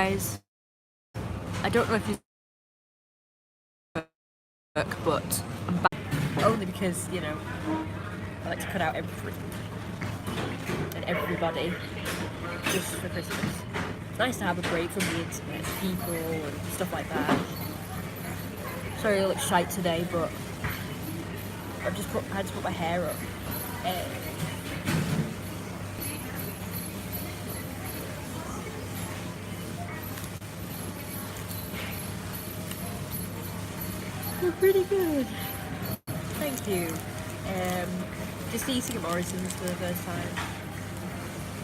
guys. I don't know if you work, but I'm back only because, you know, I like to cut out everything and everybody just for Christmas. It's nice to have a break from the internet, people and stuff like that. Sorry I look shite today, but I had to put my hair up. We're pretty good. Thank you. Just eating at Morrison's for the first time.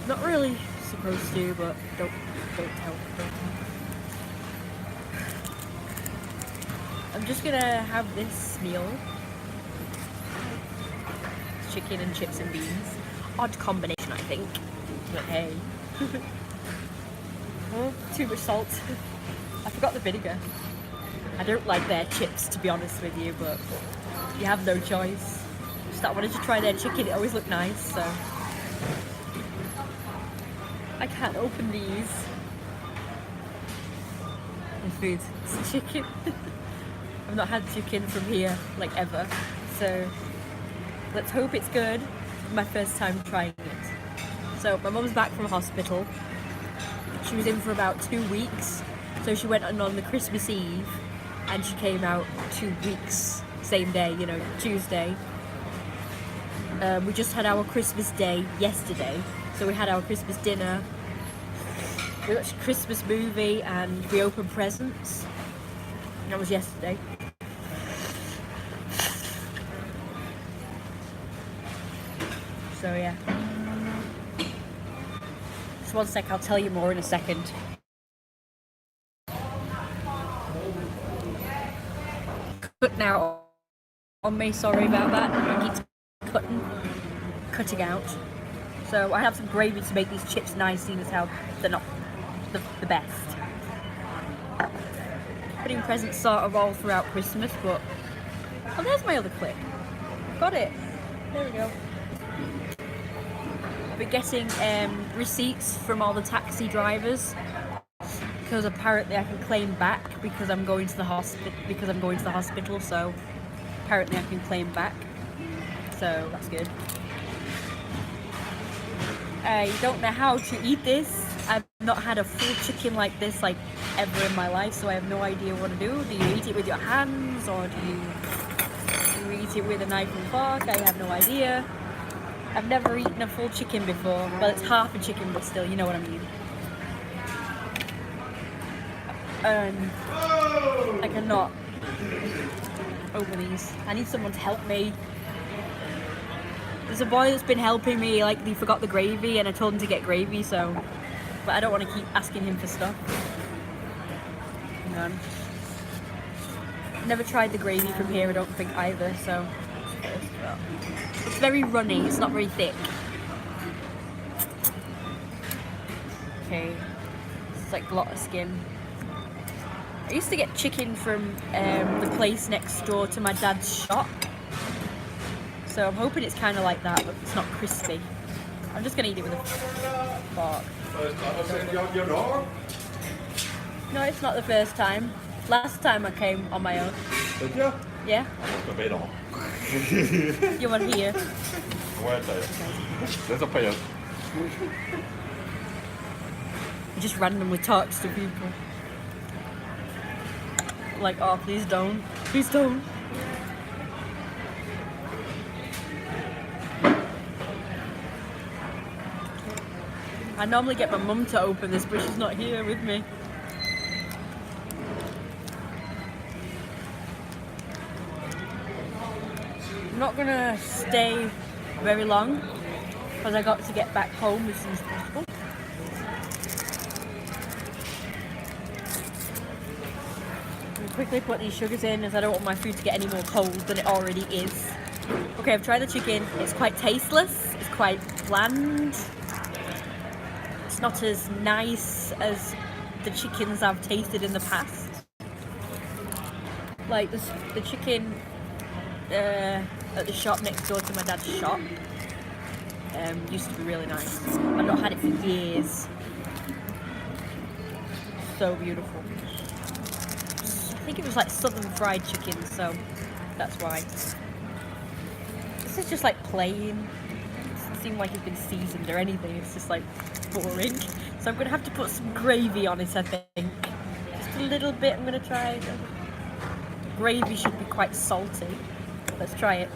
Not really supposed to, but don't tell. I'm just gonna have this meal. Chicken and chips and beans. Odd combination, I think. But hey. Oh, too much salt. I forgot the vinegar. I don't like their chips, to be honest with you, but you have no choice. Just I wanted to try their chicken, it always looked nice, so. I can't open these. The food, it's chicken. I've not had chicken from here, like ever, so let's hope it's good. My first time trying it. So my mum's back from hospital. She was in for about 2 weeks, so she went on the Christmas Eve. And she came out 2 weeks, same day, you know, Tuesday. We just had our Christmas day yesterday, so we had our Christmas dinner. We watched a Christmas movie and we opened presents. That was yesterday. So yeah. Just one sec, I'll tell you more in a second. Cutting out on me, sorry about that. I keep cutting out. So I have some gravy to make these chips nice, seeing as how they're not the best. Putting presents sort of all throughout Christmas, but oh, there's my other clip. Got it. There we go. I've been getting receipts from all the taxi drivers. Because apparently I can claim back because I'm going to the hospital, so apparently I can claim back, so that's good. I don't know how to eat this. I've not had a full chicken like this like ever in my life, so I have no idea what to do. Do you eat it with your hands or do you eat it with a knife and fork? I have no idea. I've never eaten a full chicken before. Well, it's half a chicken, but still, you know what I mean. I cannot open these. I need someone to help me. There's a boy that's been helping me, like he forgot the gravy and I told him to get gravy, so, but I don't want to keep asking him for stuff. Hang on. Never tried the gravy from here, I don't think either, so it's very runny, it's not very thick. Okay, it's like a lot of skin. I used to get chicken from the place next door to my dad's shop. So I'm hoping it's kind of like that, but it's not crispy. I'm just going to eat it with a fork. No, it's not the first time. Last time I came on my own. Did you? Yeah. You want here? There's a pail. He just randomly talks to people. Like, oh, please don't. Please don't. I normally get my mum to open this, but she's not here with me. I'm not gonna stay very long because I got to get back home as soon as possible. Quickly put these sugars in as I don't want my food to get any more cold than it already is. Okay, I've tried the chicken. It's quite tasteless. It's quite bland. It's not as nice as the chickens I've tasted in the past. Like the chicken at the shop next door to my dad's shop used to be really nice. I've not had it for years. so beautiful. I think it was like southern fried chicken, so that's why. This is just like plain. It doesn't seem like it's been seasoned or anything. It's just like boring. So I'm gonna have to put some gravy on it, I think. Just a little bit. I'm gonna try it. Gravy should be quite salty. Let's try it.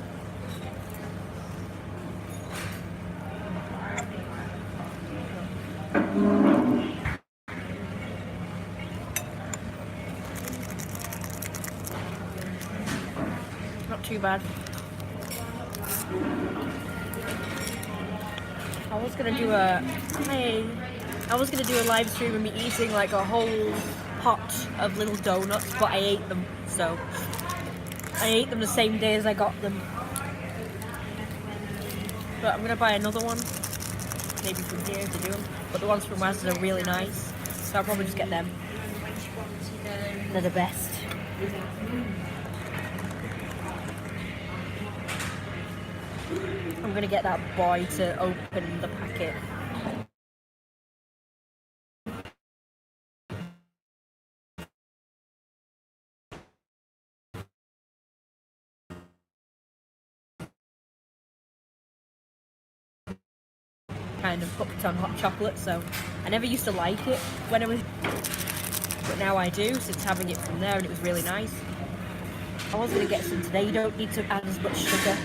Not too bad. I was gonna do a live stream of me eating like a whole pot of little donuts, but I ate them. So I ate them the same day as I got them. But I'm gonna buy another one, maybe from here to do them. But the ones from Asda are really nice, so I'll probably just get them. They're the best. I'm gonna get that boy to open the packet. Kind of hooked on hot chocolate, so I never used to like it when I was, but now I do since having it from there, and it was really nice. I was gonna get some today. You don't need to add as much sugar.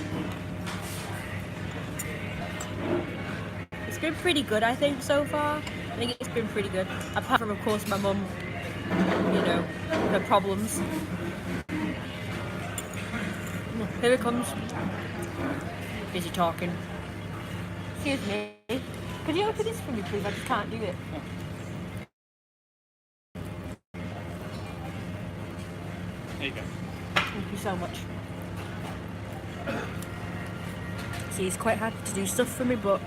It's been pretty good, I think, so far. I think it's been pretty good, apart from, of course, my mum, you know, her problems. Here it comes. Busy talking. Excuse me. Could you open this for me, please? I just can't do it. There you go. Thank you so much. See, he's quite happy to do stuff for me, but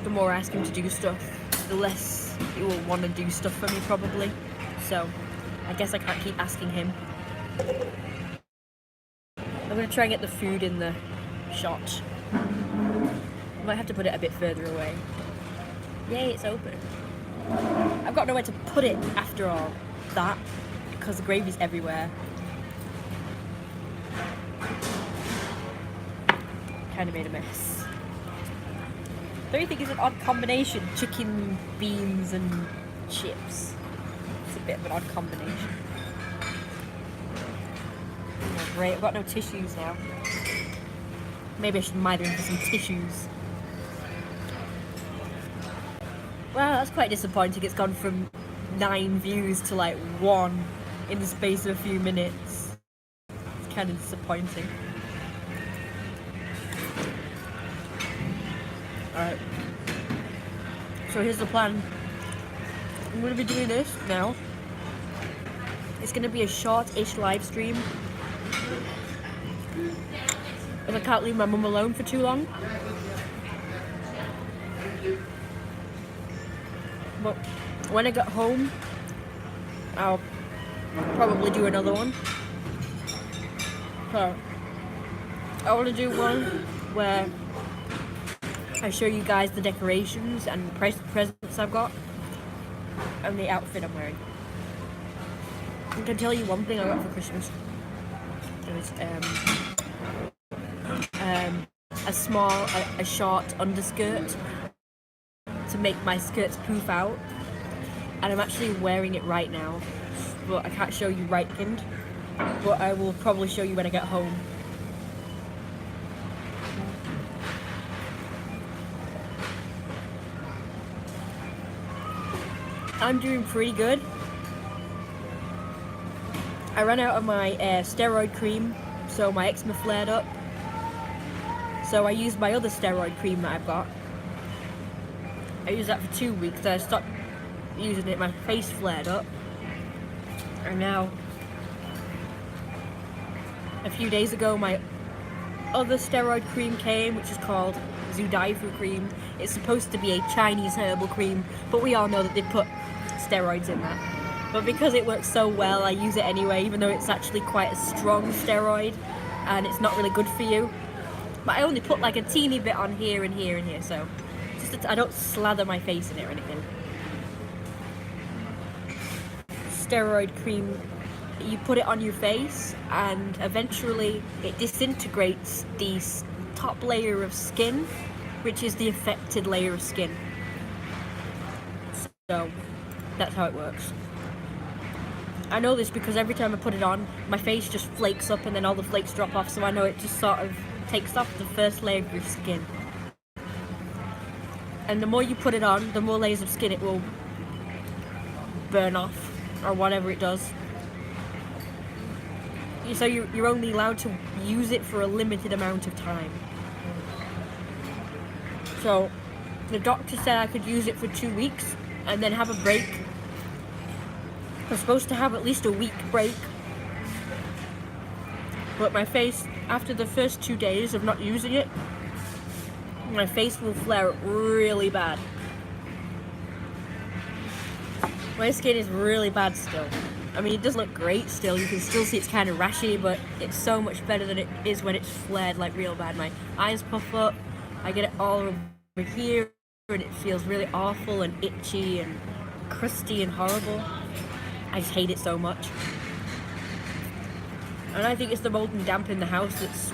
the more I ask him to do stuff, the less he will want to do stuff for me, probably. So I guess I can't keep asking him. I'm going to try and get the food in the shot. I might have to put it a bit further away. Yay, it's open. I've got nowhere to put it after all that, because the gravy's everywhere. Kind of made a mess. Don't you think it's an odd combination? Chicken, beans and chips. It's a bit of an odd combination. Oh, great, I've got no tissues now. Maybe I should miter in for some tissues. Well, that's quite disappointing. It's gone from 9 views to like 1 in the space of a few minutes. It's kind of disappointing. Alright. So here's the plan. I'm going to be doing this now. It's going to be a short-ish live stream, because I can't leave my mum alone for too long. But when I get home, I'll probably do another one. So I want to do one where I show you guys the decorations and the presents I've got and the outfit I'm wearing. I can tell you one thing I got for Christmas. It was a short underskirt to make my skirts poof out, and I'm actually wearing it right now, but I can't show you right pinned, but I will probably show you when I get home. I'm doing pretty good. I ran out of my steroid cream, so my eczema flared up. So I used my other steroid cream that I've got. I used that for 2 weeks, then I stopped using it, my face flared up. And now, a few days ago, my other steroid cream came, which is called Zudaifu cream. It's supposed to be a Chinese herbal cream, but we all know that they put steroids in that. But because it works so well, I use it anyway, even though it's actually quite a strong steroid and it's not really good for you. But I only put like a teeny bit on here and here and here, so just I don't slather my face in it or anything. Steroid cream, you put it on your face and eventually it disintegrates the top layer of skin, which is the affected layer of skin. So that's how it works. I know this because every time I put it on, my face just flakes up and then all the flakes drop off, so I know it just sort of takes off the first layer of your skin. And the more you put it on, the more layers of skin it will burn off, or whatever it does. So you're only allowed to use it for a limited amount of time. So the doctor said I could use it for 2 weeks and then have a break. I'm supposed to have at least a week break. But my face, after the first 2 days of not using it, my face will flare up really bad. My skin is really bad still. I mean, it does look great still. You can still see it's kind of rashy, but it's so much better than it is when it's flared like real bad. My eyes puff up. I get it all over here, and it feels really awful and itchy and crusty and horrible. I just hate it so much. And I think it's the mold and damp in the house that's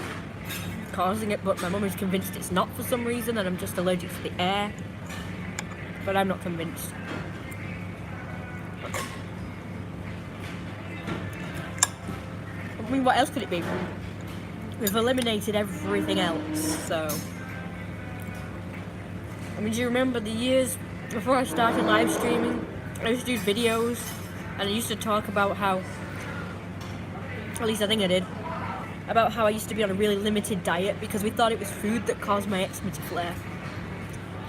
causing it, but my mum is convinced it's not for some reason, and I'm just allergic to the air. But I'm not convinced. I mean, what else could it be? We've eliminated everything else, so... I mean, do you remember the years before I started live streaming? I used to do videos, and I used to talk about how... At least I think I did. About how I used to be on a really limited diet because we thought it was food that caused my eczema to flare.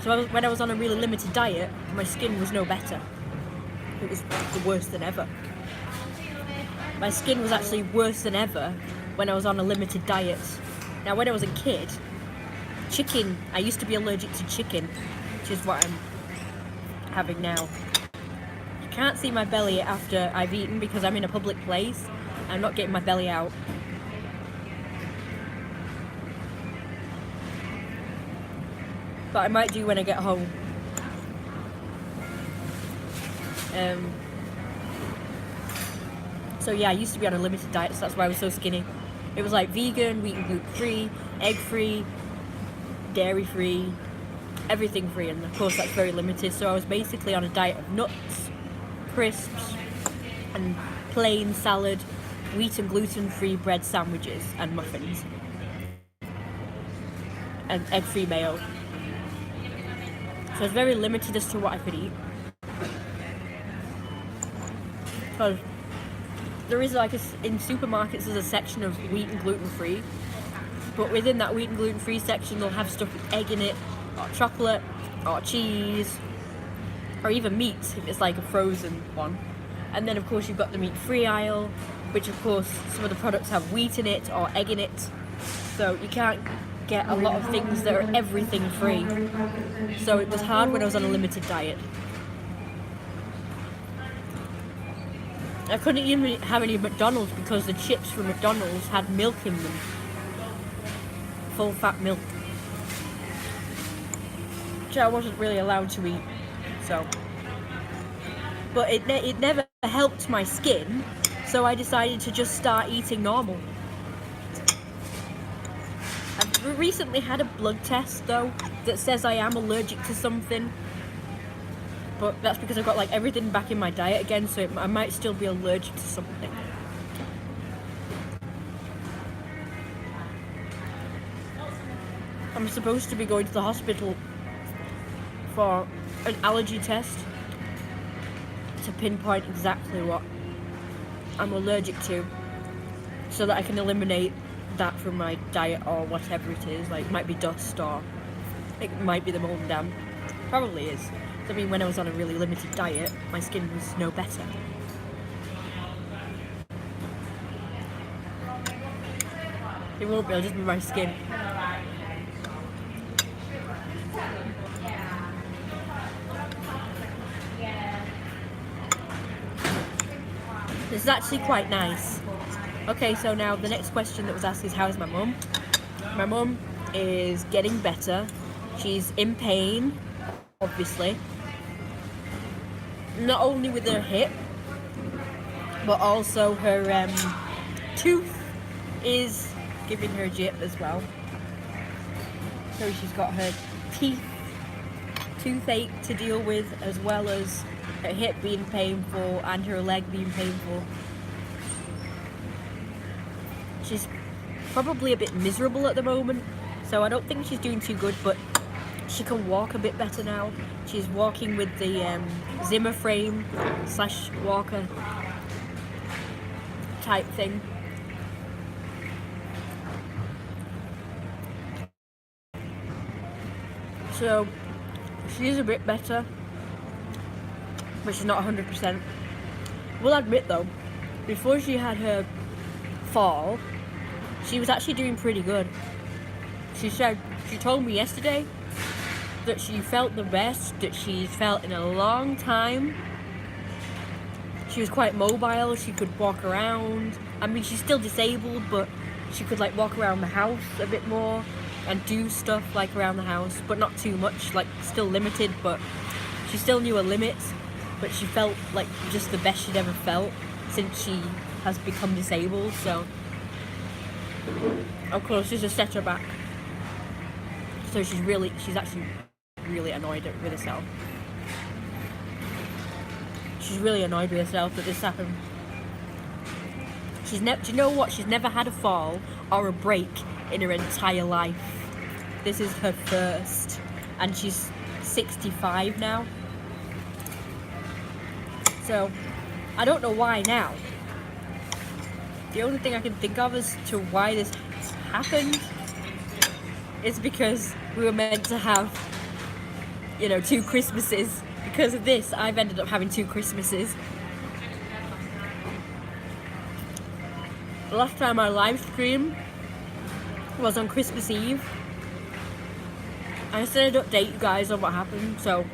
So when I was on a really limited diet, my skin was no better. It was worse than ever. My skin was actually worse than ever when I was on a limited diet. Now, when I was a kid, chicken, I used to be allergic to chicken, which is what I'm having now. You can't see my belly after I've eaten because I'm in a public place. I'm not getting my belly out. But I might do when I get home. So yeah, I used to be on a limited diet, so that's why I was so skinny. It was like vegan, wheat and gluten-free, egg-free, dairy-free, everything free, and of course that's very limited. So I was basically on a diet of nuts, crisps, and plain salad, wheat and gluten-free bread sandwiches, and muffins. And egg-free mayo. So I was very limited as to what I could eat. Because there is like in supermarkets there's a section of wheat and gluten-free, but within that wheat and gluten-free section they'll have stuff with egg in it, or chocolate, or cheese, or even meat if it's like a frozen one. And then of course you've got the meat-free aisle, which of course some of the products have wheat in it or egg in it, so you can't get a lot of things that are everything free. So it was hard when I was on a limited diet. I couldn't even have any McDonald's because the chips from McDonald's had milk in them. Full fat milk. Which I wasn't really allowed to eat. So. But it never helped my skin, so I decided to just start eating normal. I've recently had a blood test though that says I am allergic to something. But that's because I've got like everything back in my diet again, so I might still be allergic to something. I'm supposed to be going to the hospital for an allergy test to pinpoint exactly what I'm allergic to, so that I can eliminate that from my diet or whatever it is. Like, it might be dust or it might be the mold and damp. Probably is. I mean, when I was on a really limited diet, my skin was no better. It won't be, it'll just be my skin. This is actually quite nice. Okay, so now the next question that was asked is, how is my mum? My mum is getting better. She's in pain obviously. Not only with her hip, but also her tooth is giving her jip as well. So she's got her toothache to deal with, as well as her hip being painful and her leg being painful. She's probably a bit miserable at the moment, so I don't think she's doing too good, but she can walk a bit better now. She's walking with the Zimmer frame / walker type thing. So she is a bit better, but she's not 100%. We'll admit though, before she had her fall, she was actually doing pretty good. She told me yesterday that she felt the best that she's felt in a long time. She was quite mobile, she could walk around. I mean, she's still disabled, but she could like walk around the house a bit more and do stuff like around the house, but not too much, like still limited, but she still knew her limits. But she felt like just the best she'd ever felt since she has become disabled. So of course she's just set her back. So she's actually really annoyed with herself. She's really annoyed with herself that this happened. Do you know what? She's never had a fall or a break in her entire life. This is her first, and she's 65 now. So I don't know why now. The only thing I can think of as to why this happened is because we were meant to have, 2 Christmases. Because of this, I've ended up having 2 Christmases. The last time I live streamed was on Christmas Eve. I said I'd update you guys on what happened. So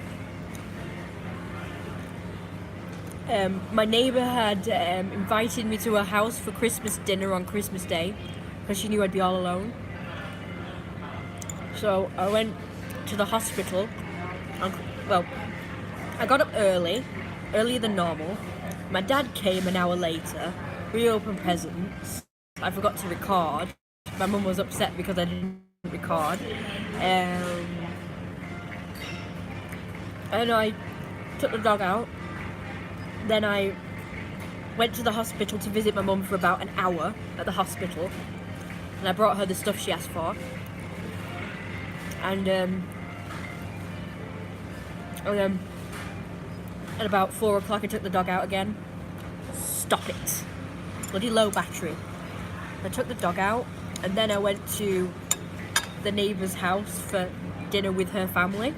my neighbour had invited me to her house for Christmas dinner on Christmas Day because she knew I'd be all alone. So I went to the hospital. I got up earlier than normal. My dad came an hour later. We opened presents. I forgot to record. My mum was upset because I didn't record. And I took the dog out. Then I went to the hospital to visit my mum for about an hour at the hospital. And I brought her the stuff she asked for. And at about 4 o'clock I took the dog out again. Stop it. Bloody low battery. I took the dog out, and then I went to the neighbour's house for dinner with her family.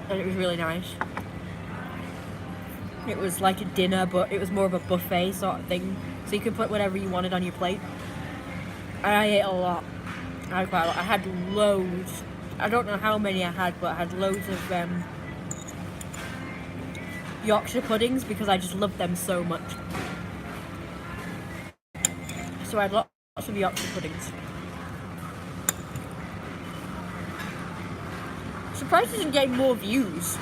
And it was really nice. It was like a dinner, but it was more of a buffet sort of thing. So you could put whatever you wanted on your plate. And I ate a lot. I had quite a lot. I had loads. I don't know how many I had, but I had loads of Yorkshire puddings because I just love them so much. So I had lots of Yorkshire puddings. Surprised it didn't get more views.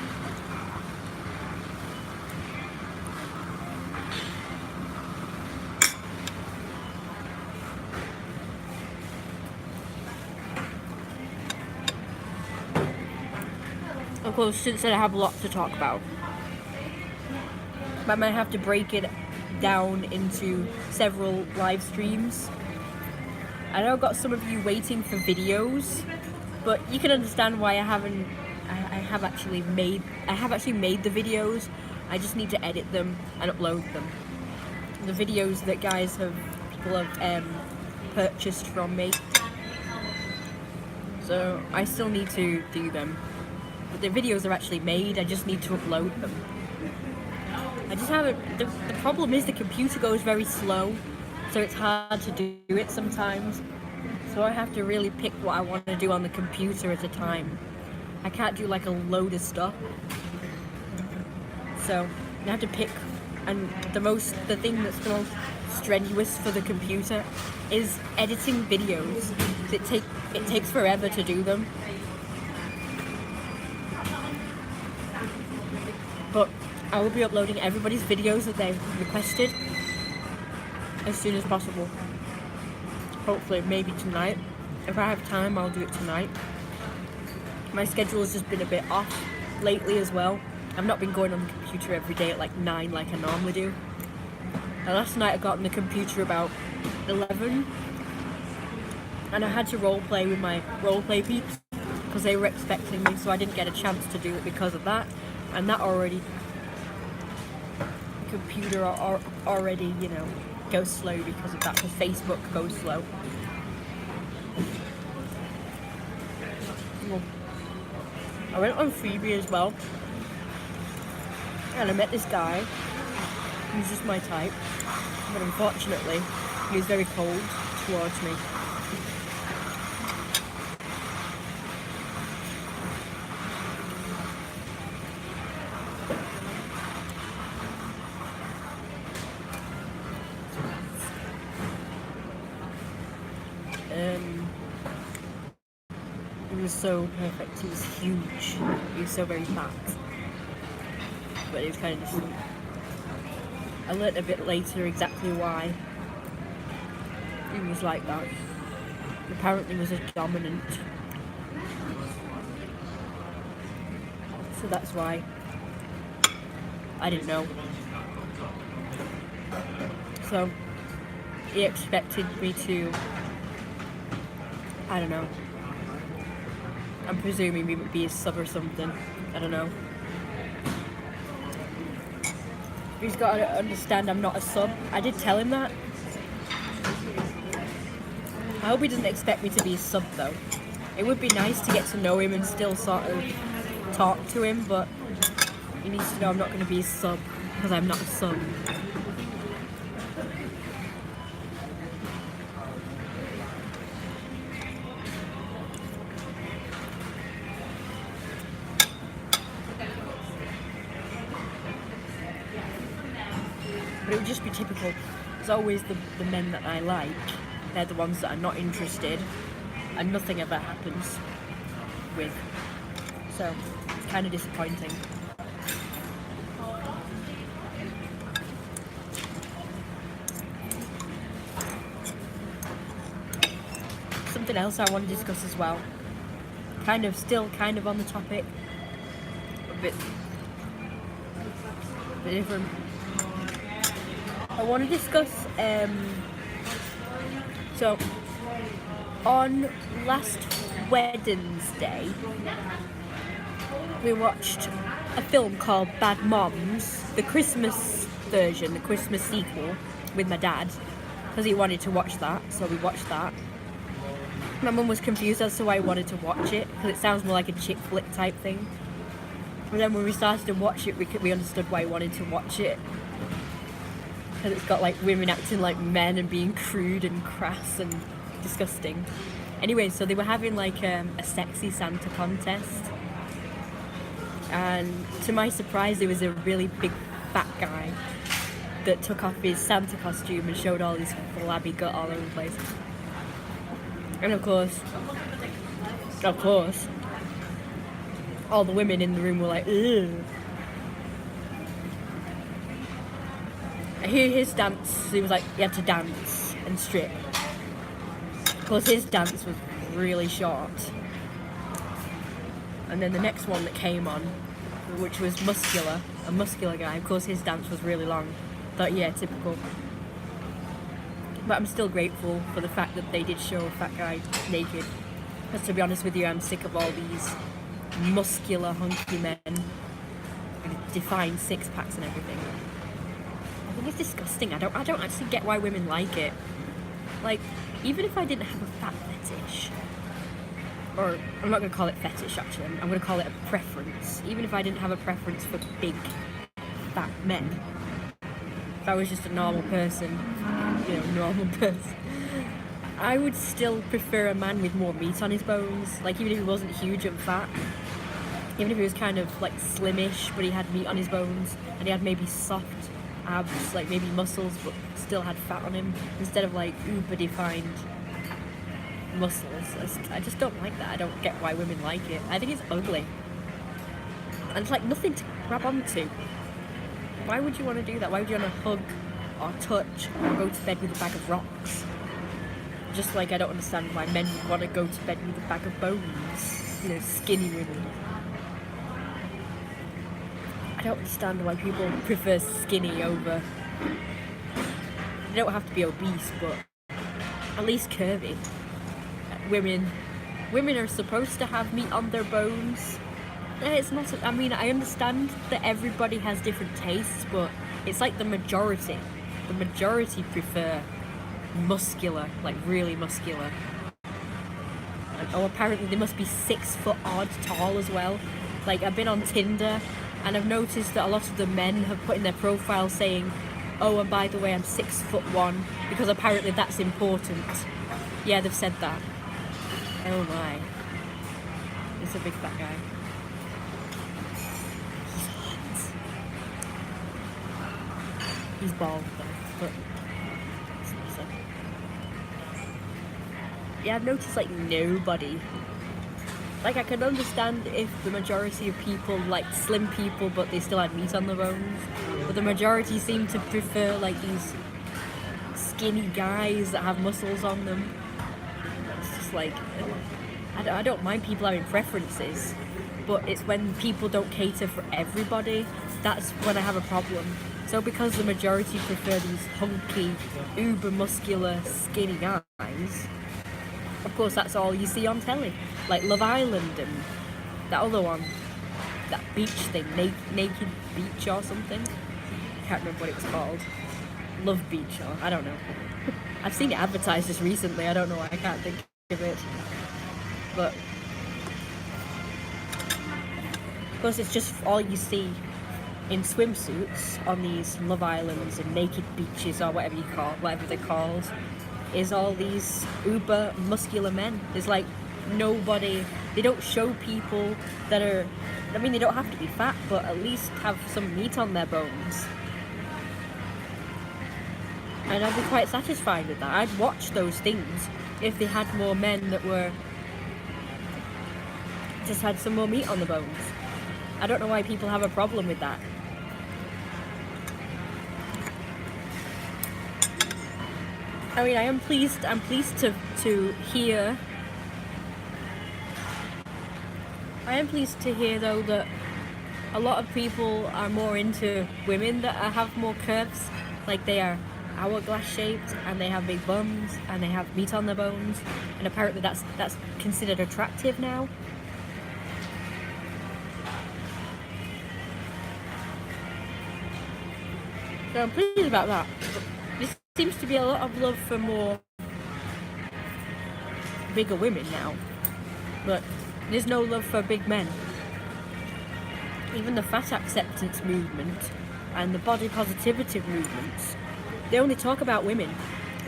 Of course, since I have a lot to talk about, I might have to break it down into several live streams. I know I've got some of you waiting for videos, but you can understand why I have actually made the videos. I just need to edit them and upload them. The videos that people have purchased from me. So I still need to do them. But the videos are actually made, I just need to upload them. I just haven't, the problem is the computer goes very slow, so it's hard to do it sometimes. So I have to really pick what I want to do on the computer at a time. I can't do like a load of stuff. So I have to pick And the thing that's the most strenuous for the computer is editing videos. It takes forever to do them. But I will be uploading everybody's videos that they've requested as soon as possible. Hopefully, maybe tonight. If I have time, I'll do it tonight. My schedule has just been a bit off lately as well. I've not been going on the computer every day at like 9 like I normally do. And last night I got on the computer about 11 and I had to roleplay with my roleplay peeps because they were expecting me, so I didn't get a chance to do it because of that. And that already, the computer already, you know, goes slow because of that, because Facebook goes slow. Well, I went on Freebie as well. And I met this guy, who's just my type, but unfortunately, he was very cold towards me. He was so perfect, he was huge, he was so very fat. But it was kind of just... I learnt a bit later exactly why he was like that. Apparently was a dominant. So that's why I didn't know. So he expected me to, I don't know, I'm presuming he would be a sub or something, I don't know. He's got to understand I'm not a sub. I did tell him that. I hope he doesn't expect me to be a sub though. It would be nice to get to know him and still sort of talk to him, but he needs to know I'm not going to be a sub because I'm not a sub. But it would just be typical. It's always the men that I like, they're the ones that are not interested, and nothing ever happens with. So, it's kind of disappointing. Something else I want to discuss as well. Still kind of on the topic. A bit different. I want to discuss, so on last Wednesday, we watched a film called Bad Moms, the Christmas version, the Christmas sequel, with my dad, because he wanted to watch that, so we watched that. My mum was confused as to why I wanted to watch it, because it sounds more like a chick flick type thing. But then when we started to watch it, we understood why I wanted to watch it. Because it's got like women acting like men and being crude and crass and disgusting. Anyway, so they were having like a sexy Santa contest. And to my surprise, there was a really big fat guy that took off his Santa costume and showed all his flabby gut all over the place. And of course, all the women in the room were like, ugh. His dance, he was like, he had to dance and strip. Of course, his dance was really short. And then the next one that came on, which was a muscular guy, of course his dance was really long. But yeah, typical. But I'm still grateful for the fact that they did show a fat guy naked. Because to be honest with you, I'm sick of all these muscular, hunky men with defined six packs and everything. I think it's disgusting. I don't actually get why women like it. Like, even if I didn't have a fat fetish, or I'm not going to call it fetish actually, I'm going to call it a preference. Even if I didn't have a preference for big, fat men, if I was just a normal person, I would still prefer a man with more meat on his bones. Like, even if he wasn't huge and fat, even if he was kind of like slimish, but he had meat on his bones, and he had maybe soft abs, like maybe muscles, but still had fat on him instead of like uber defined muscles. I just don't like that. I don't get why women like it. I think it's ugly. And it's like nothing to grab onto. Why would you want to do that? Why would you want to hug or touch or go to bed with a bag of rocks? Just like I don't understand why men would want to go to bed with a bag of bones. You know, skinny women. I don't understand why people prefer skinny over... They don't have to be obese, but at least curvy. Women are supposed to have meat on their bones. It's not... I mean, I understand that everybody has different tastes, but it's like the majority. The majority prefer muscular, like really muscular. And, oh, apparently they must be 6 foot odd tall as well. Like, I've been on Tinder, and I've noticed that a lot of the men have put in their profile saying, oh, and by the way, I'm 6'1", because apparently that's important. Yeah, they've said that. Oh my. It's a big fat guy. He's bald though, but it's nicer. Yeah, I've noticed like nobody. Like I can understand if the majority of people like slim people but they still had meat on the bones. But the majority seem to prefer like these skinny guys that have muscles on them. It's just like, I don't mind people having preferences, but it's when people don't cater for everybody, that's when I have a problem. So because the majority prefer these hunky, uber muscular, skinny guys, of course that's all you see on telly. Like Love Island and that other one, that beach thing, Naked Beach or something. I can't remember what it was called. Love Beach or, I don't know. I've seen it advertised just recently, I don't know why I can't think of it. But, of course it's just all you see in swimsuits on these Love Islands and naked beaches or whatever they're called, is all these uber muscular men. There's like nobody, they don't show people that are, I mean they don't have to be fat, but at least have some meat on their bones. And I'd be quite satisfied with that. I'd watch those things if they had more men that were, just had some more meat on the bones. I don't know why people have a problem with that. I mean, I'm pleased to hear. I am pleased to hear though that a lot of people are more into women that have more curves, like they are hourglass shaped and they have big bums and they have meat on their bones, and apparently that's considered attractive now. So I'm pleased about that. There seems to be a lot of love for more bigger women now, but there's no love for big men. Even the fat acceptance movement and the body positivity movements, they only talk about women.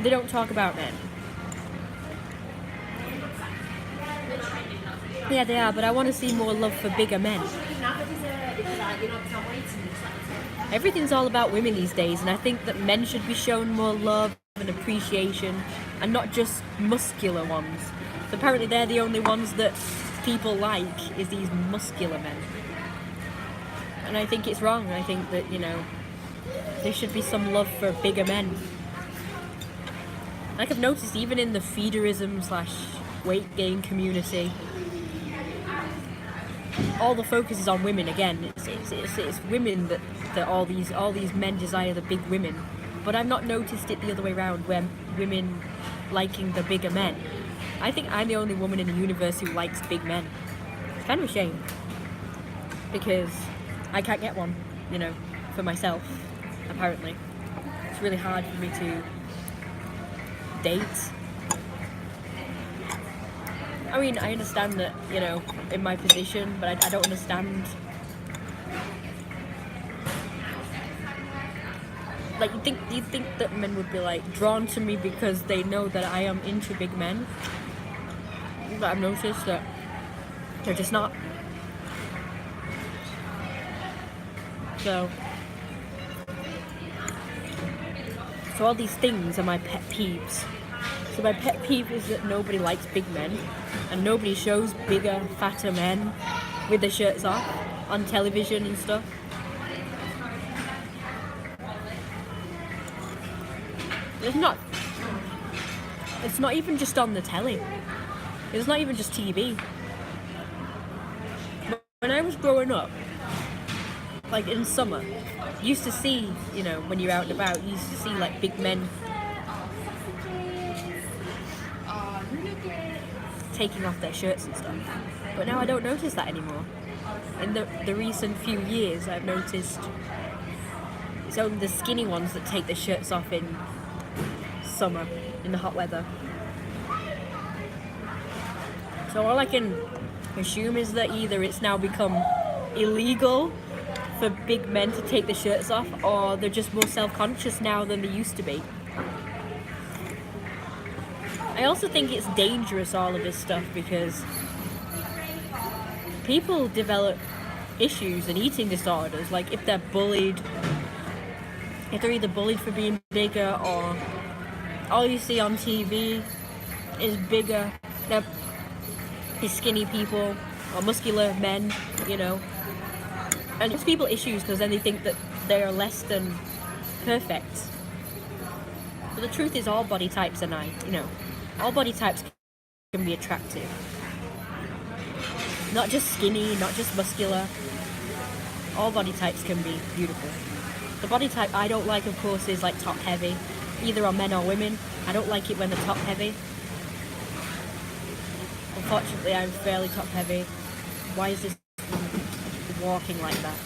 They don't talk about men. Yeah, they are, but I want to see more love for bigger men. Everything's all about women these days, and I think that men should be shown more love and appreciation, and not just muscular ones. Apparently they're the only ones that people like, is these muscular men. And I think it's wrong. I think that, you know, there should be some love for bigger men. Like I've noticed even in the feederism / weight gain community, all the focus is on women again. It's women that all these men desire the big women. But I've not noticed it the other way around, where women liking the bigger men. I think I'm the only woman in the universe who likes big men. It's kind of a shame, because I can't get one, you know, for myself, apparently. It's really hard for me to date. I mean, I understand that, you know, in my position, but I don't understand. Like, you think that men would be, like, drawn to me because they know that I am into big men? But I've noticed that they're just not. So, So all these things are my pet peeves. So my pet peeve is that nobody likes big men, and nobody shows bigger, fatter men with their shirts off on television and stuff. It's not even just on the telly. It's not even just TV. When I was growing up, like in summer, you used to see, you know, when you're out and about, you used to see like big men taking off their shirts and stuff. But now I don't notice that anymore. In the recent few years, I've noticed it's only the skinny ones that take their shirts off in summer, in the hot weather. So all I can assume is that either it's now become illegal for big men to take their shirts off, or they're just more self-conscious now than they used to be. I also think it's dangerous, all of this stuff, because people develop issues and eating disorders. Like if they're either bullied for being bigger, or all you see on TV is bigger, is skinny people or muscular men, you know. And it's people issues because then they think that they are less than perfect. But the truth is all body types are nice, you know. All body types can be attractive. Not just skinny, not just muscular. All body types can be beautiful. The body type I don't like, of course, is like top heavy, either on men or women. I don't like it when they're top heavy. Unfortunately, I'm fairly top heavy. Why is this walking like that?